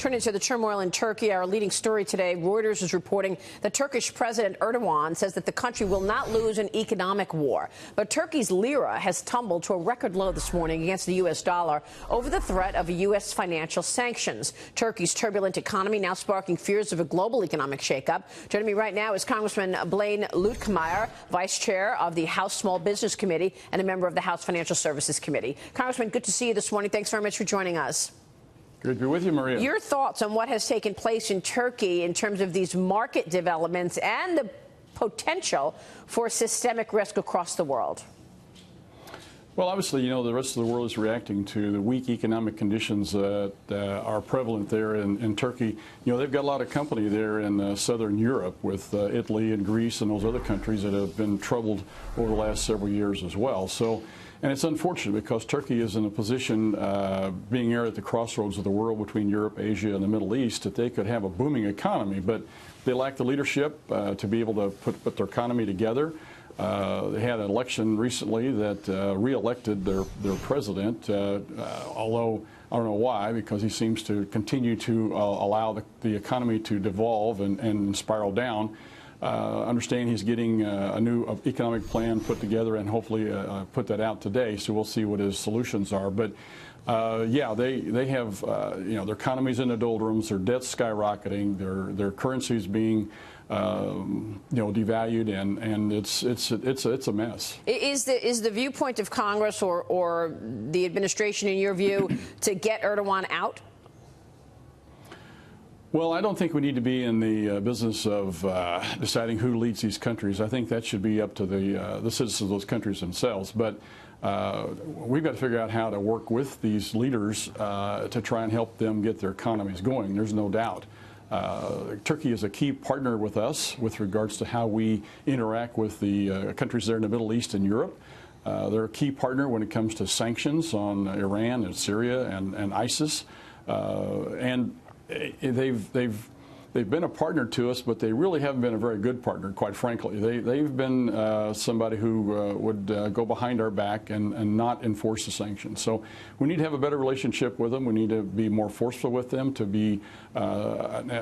Turning to the turmoil in Turkey, our leading story today, Reuters is reporting that Turkish President Erdogan says that the country will not lose an economic war. But Turkey's lira has tumbled to a record low this morning against the U.S. dollar over the threat of U.S. financial sanctions. Turkey's turbulent economy now sparking fears of a global economic shakeup. Joining me right now is Congressman Blaine Luetkemeyer, Vice Chair of the House Small Business Committee and a member of the House Financial Services Committee. Congressman, good to see you this morning. Thanks very much for joining us. Good to be with you, Maria. Your thoughts on what has taken place in Turkey in terms of these market developments and the potential for systemic risk across the world? Well, obviously, the rest of the world is reacting to the weak economic conditions that are prevalent there in Turkey. They've got a lot of company there in southern Europe with Italy and Greece and those other countries that have been troubled over the last several years as well. And it's unfortunate because Turkey is in a position, being here at the crossroads of the world between Europe, Asia, and the Middle East, that they could have a booming economy, but they lack the leadership to be able to put their economy together. They had an election recently that re-elected their president, although I don't know why, because he seems to continue to allow the economy to devolve and spiral down. Understand he's getting a new economic plan put together and hopefully put that out today, so we'll see what his solutions are. But yeah, they have their economy's in the doldrums, their debt's skyrocketing, their currency's being devalued, and it's a mess. Is the viewpoint of Congress or the administration, in your view, to get Erdogan out? Well, I don't think we need to be in the business of deciding who leads these countries. I think that should be up to the citizens of those countries themselves. But we've got to figure out how to work with these leaders to try and help them get their economies going. There's no doubt. Turkey is a key partner with us with regards to how we interact with the countries there in the Middle East and Europe. They're a key partner when it comes to sanctions on Iran and Syria and ISIS. And they've been a partner to us, but they really haven't been a very good partner, quite frankly. They've been somebody who would go behind our back and not enforce the sanctions. So we need to have a better relationship with them. We need to be more forceful with them, to be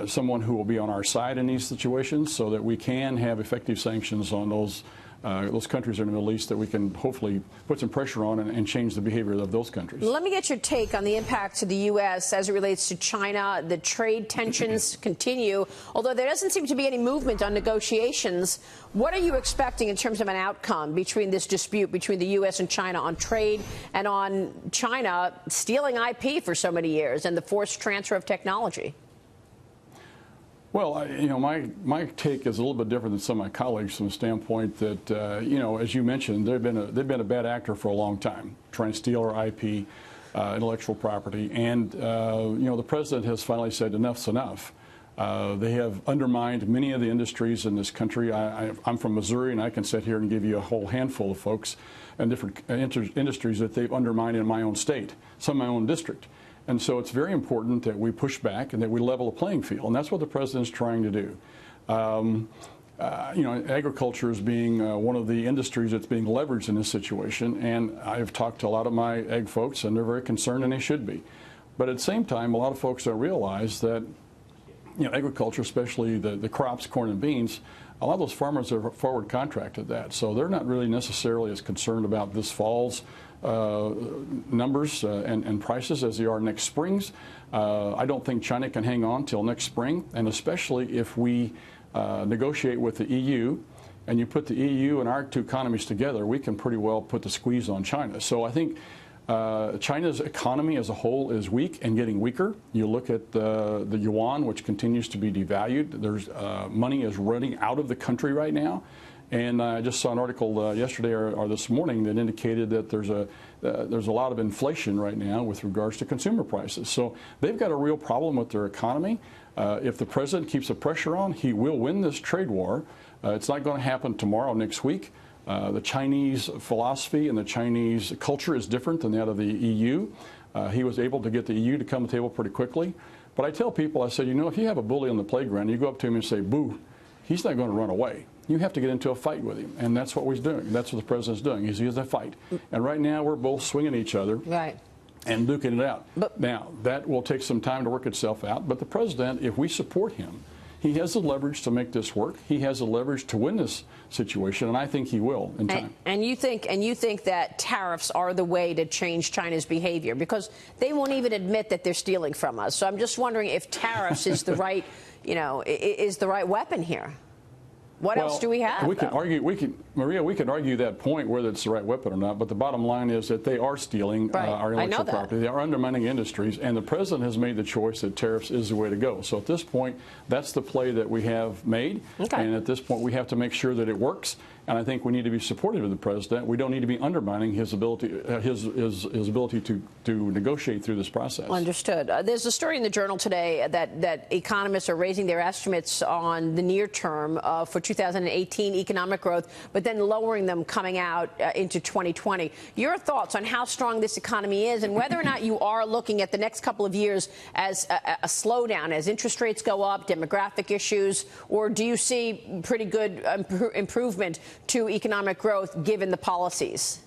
someone who will be on our side in these situations, so that we can have effective sanctions on those countries in the Middle East that we can hopefully put some pressure on and change the behavior of those countries. Let me get your take on the impact to the U.S. as it relates to China. The trade tensions continue, although there doesn't seem to be any movement on negotiations. What are you expecting in terms of an outcome between this dispute between the U.S. and China on trade and on China stealing IP for so many years and the forced transfer of technology? Well, my take is a little bit different than some of my colleagues from the standpoint that, as you mentioned, they've been a bad actor for a long time, trying to steal our IP, intellectual property, and the president has finally said enough's enough. They have undermined many of the industries in this country. I'm from Missouri, and I can sit here and give you a whole handful of folks and different industries that they've undermined in my own state, some in my own district. And so it's very important that we push back and that we level the playing field, and that's what the president's trying to do. Agriculture is being one of the industries that's being leveraged in this situation, and I've talked to a lot of my ag folks, and they're very concerned, and they should be. But at the same time, a lot of folks don't realize that agriculture, especially the crops, corn and beans, a lot of those farmers are forward contracted that, so they're not really necessarily as concerned about this fall's numbers and prices as they are next spring's. I don't think China can hang on till next spring, and especially if we negotiate with the EU and you put the EU and our two economies together, we can pretty well put the squeeze on China. So I think China's economy as a whole is weak and getting weaker. You look at the yuan, which continues to be devalued. There's money is running out of the country right now. And I just saw an article yesterday or this morning that indicated that there's a lot of inflation right now with regards to consumer prices. So they've got a real problem with their economy. If the president keeps the pressure on, he will win this trade war. It's not going to happen tomorrow, next week. The Chinese philosophy and the Chinese culture is different than that of the EU. He was able to get the EU to come to the table pretty quickly. But I tell people, I said, if you have a bully on the playground, you go up to him and say, boo, he's not going to run away. You have to get into a fight with him, and that's what he's doing. That's what the president's doing. He's in a fight. And right now we're both swinging each other. Right. and duking it out. Now, that will take some time to work itself out, but the president, if we support him, he has the leverage to make this work. He has the leverage to win this situation, and I think he will in time. And you think that tariffs are the way to change China's behavior, because they won't even admit that they're stealing from us. So I'm just wondering if tariffs is the right, is the right weapon here. What else do we have? We can argue. Maria, we can argue that point whether it's the right weapon or not. But the bottom line is that they are stealing our intellectual property. They are undermining industries, and the president has made the choice that tariffs is the way to go. So at this point, that's the play that we have made. And at this point, we have to make sure that it works. And I think we need to be supportive of the president. We don't need to be undermining his ability, his ability to negotiate through this process. Understood. There's a story in the Journal today that economists are raising their estimates on the near term for 2018 economic growth, but then lowering them coming out into 2020. Your thoughts on how strong this economy is, and whether or not you are looking at the next couple of years as a slowdown as interest rates go up, demographic issues, or do you see pretty good improvement to economic growth given the policies?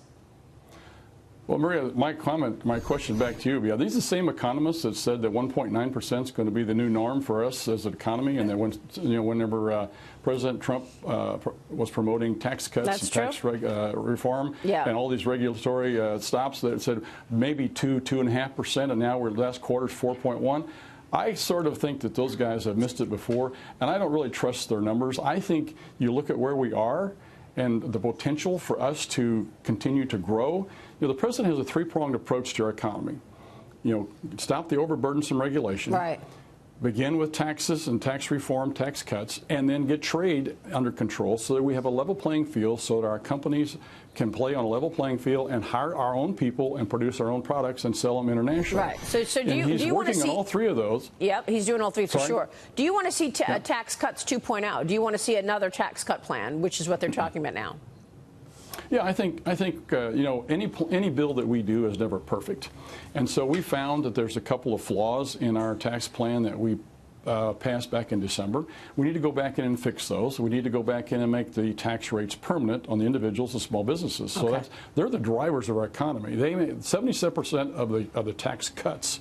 Well, Maria, my question back to you, are these the same economists that said that 1.9% is going to be the new norm for us as an economy, and that whenever President Trump was promoting tax cuts and tax reform and all these regulatory stops that said maybe 2.5%, and now we're last quarter's 4.1%. I sort of think that those guys have missed it before, and I don't really trust their numbers. I think you look at where we are and the potential for us to continue to grow. The president has a three-pronged approach to our economy. Stop the overburdensome regulation. Right. Begin with taxes and tax reform, tax cuts, and then get trade under control so that we have a level playing field so that our companies can play on a level playing field and hire our own people and produce our own products and sell them internationally. Right. So do you want to see... He's working on all three of those. Yep, he's doing all three for sure. Do you want to see tax cuts 2.0? Do you want to see another tax cut plan, which is what they're talking about now? Yeah, I think any bill that we do is never perfect, and so we found that there's a couple of flaws in our tax plan that we passed back in December. We need to go back in and fix those. We need to go back in and make the tax rates permanent on the individuals and small businesses. So they're the drivers of our economy. They made 77% of the tax cuts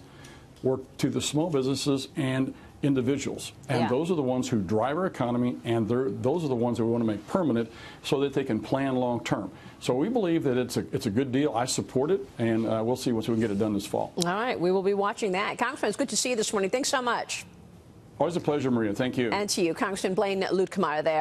were to the small businesses and individuals, and those are the ones who drive our economy, and those are the ones that we want to make permanent so that they can plan long term. So we believe that it's a good deal. I support it, and we'll see once we can get it done this fall. All right, we will be watching that. Congressman, it's good to see you this morning. Thanks so much. Always a pleasure, Maria. Thank you. And to you, Congressman Blaine Luetkemeyer there.